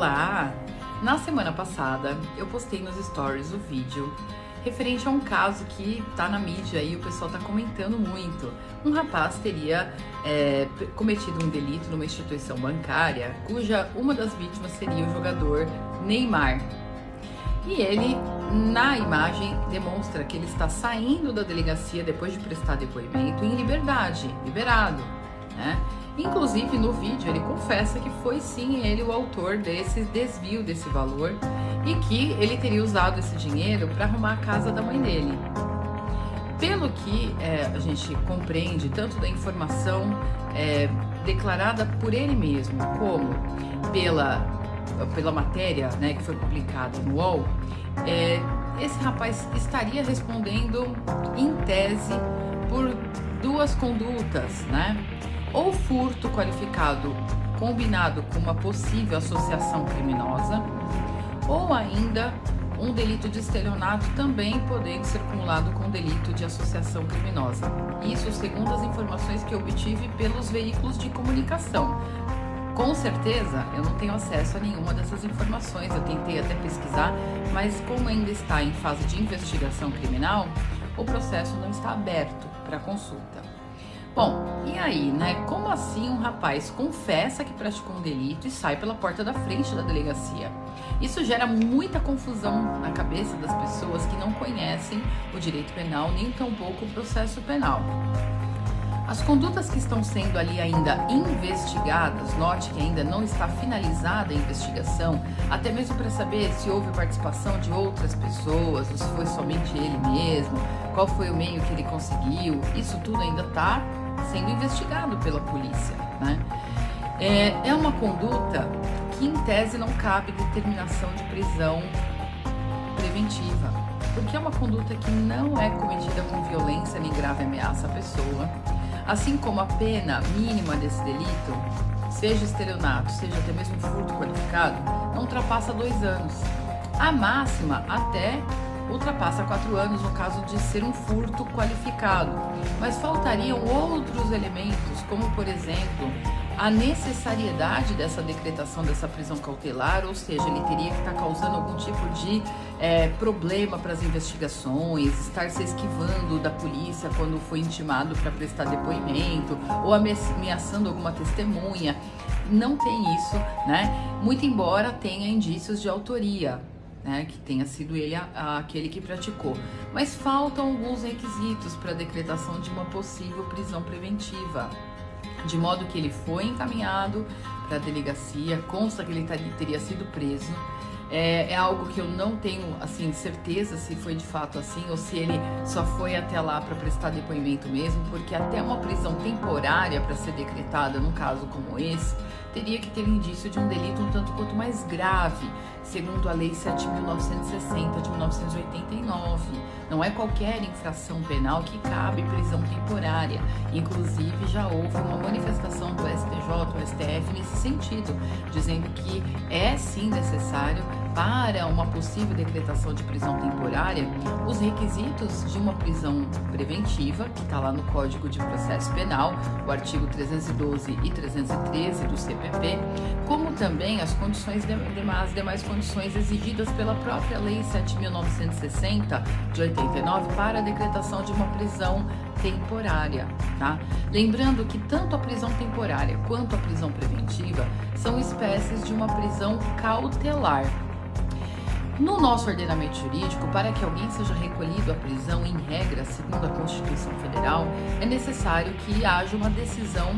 Olá! Na semana passada eu postei nos stories o vídeo referente a um caso que tá na mídia e o pessoal tá comentando muito. Um rapaz teria cometido um delito numa instituição bancária cuja uma das vítimas seria o jogador Neymar. E ele, na imagem, demonstra que ele está saindo da delegacia depois de prestar depoimento em liberdade, liberado, né? Inclusive, no vídeo, ele confessa que foi sim ele o autor desse desvio desse valor e que ele teria usado esse dinheiro para arrumar a casa da mãe dele. Pelo que a gente compreende, tanto da informação declarada por ele mesmo, como pela matéria, né, que foi publicada no UOL, esse rapaz estaria respondendo, em tese, por duas condutas, né? Ou furto qualificado combinado com uma possível associação criminosa, ou ainda um delito de estelionato também podendo ser acumulado com delito de associação criminosa. Isso segundo as informações que eu obtive pelos veículos de comunicação. Com certeza, eu não tenho acesso a nenhuma dessas informações, eu tentei até pesquisar, mas como ainda está em fase de investigação criminal, o processo não está aberto para consulta. Bom, e aí, né? Como assim um rapaz confessa que praticou um delito e sai pela porta da frente da delegacia? Isso gera muita confusão na cabeça das pessoas que não conhecem o direito penal, nem tampouco o processo penal. As condutas que estão sendo ali ainda investigadas, note que ainda não está finalizada a investigação, até mesmo para saber se houve participação de outras pessoas, ou se foi somente ele mesmo, qual foi o meio que ele conseguiu, isso tudo ainda está sendo investigado pela polícia, né? É uma conduta que em tese não cabe determinação de prisão preventiva, porque é uma conduta que não é cometida com violência nem grave ameaça à pessoa, assim como a pena mínima desse delito, seja estelionato, seja até mesmo furto qualificado, não ultrapassa 2 anos. A máxima até ultrapassa 4 anos no caso de ser um furto qualificado, mas faltariam outros elementos, como por exemplo, a necessariedade dessa decretação dessa prisão cautelar, ou seja, ele teria que estar causando algum tipo de problema para as investigações, estar se esquivando da polícia quando foi intimado para prestar depoimento, ou ameaçando alguma testemunha. Não tem isso, né? Muito embora tenha indícios de autoria, né, que tenha sido ele aquele que praticou. Mas faltam alguns requisitos para a decretação de uma possível prisão preventiva. De modo que ele foi encaminhado para a delegacia, consta que ele teria sido preso. É algo que eu não tenho assim certeza se foi de fato assim ou se ele só foi até lá para prestar depoimento mesmo, porque até uma prisão temporária para ser decretada num caso como esse teria que ter indício de um delito um tanto quanto mais grave, segundo a Lei 7.960 de 1989. Não é qualquer infração penal que cabe prisão temporária. Inclusive, já houve uma manifestação do STJ, do STF nesse sentido, dizendo que é sim necessário para uma possível decretação de prisão temporária os requisitos de uma prisão preventiva, que está lá no Código de Processo Penal, o artigo 312 e 313 do CPP, como também as condições as demais condições exigidas pela própria Lei 7.960 de 89 para a decretação de uma prisão temporária, tá? Lembrando que tanto a prisão temporária quanto a prisão preventiva são espécies de uma prisão cautelar. No nosso ordenamento jurídico, para que alguém seja recolhido à prisão, em regra, segundo a Constituição Federal, é necessário que haja uma decisão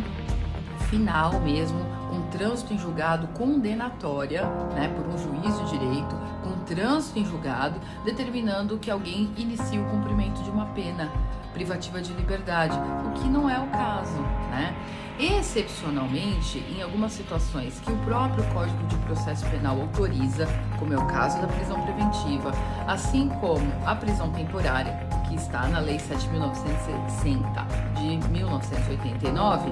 final mesmo, um trânsito em julgado condenatória, né, por um juiz de direito, com trânsito em julgado, determinando que alguém inicie o cumprimento de uma pena privativa de liberdade, o que não é o caso, né? Excepcionalmente, em algumas situações que o próprio Código de Processo Penal autoriza, como é o caso da prisão preventiva, assim como a prisão temporária, que está na Lei 7.960 de 1989,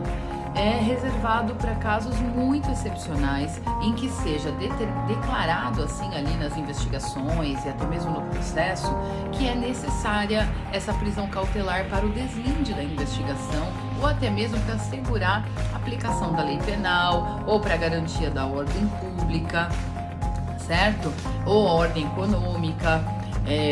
é reservado para casos muito excepcionais em que seja declarado assim ali nas investigações e até mesmo no processo que é necessária essa prisão cautelar para o deslinde da investigação ou até mesmo para assegurar a aplicação da lei penal ou para a garantia da ordem pública. certo? Ou ordem econômica,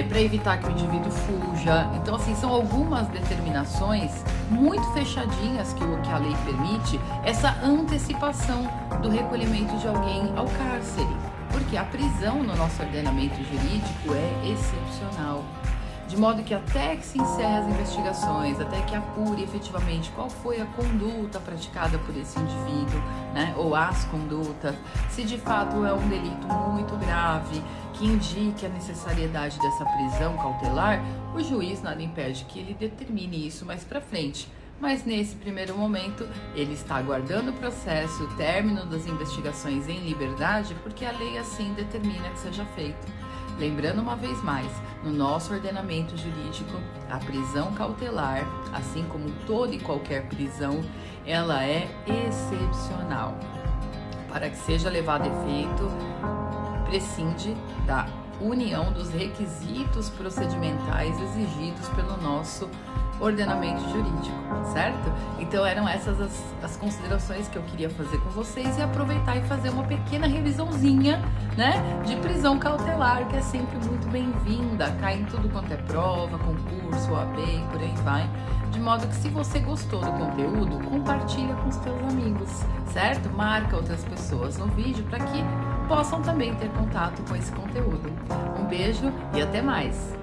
para evitar que o indivíduo fuja. Então, assim, são algumas determinações muito fechadinhas que a lei permite essa antecipação do recolhimento de alguém ao cárcere, porque a prisão no nosso ordenamento jurídico é excepcional. De modo que até que se encerre as investigações, até que apure efetivamente qual foi a conduta praticada por esse indivíduo, né, ou as condutas, se de fato é um delito muito grave, que indique a necessariedade dessa prisão cautelar, o juiz nada impede que ele determine isso mais para frente. Mas nesse primeiro momento, ele está aguardando o processo, o término das investigações em liberdade, porque a lei assim determina que seja feito. Lembrando uma vez mais, no nosso ordenamento jurídico, a prisão cautelar, assim como toda e qualquer prisão, ela é excepcional. Para que seja levado a efeito, prescinde da união dos requisitos procedimentais exigidos pelo nosso ordenamento jurídico, certo? Então eram essas as considerações que eu queria fazer com vocês e aproveitar e fazer uma pequena revisãozinha, né, de prisão cautelar, que é sempre muito bem-vinda, cai em tudo quanto é prova, concurso, OAB e por aí vai. De modo que se você gostou do conteúdo, compartilha com os teus amigos, certo? Marca outras pessoas no vídeo para que possam também ter contato com esse conteúdo. Um beijo e até mais!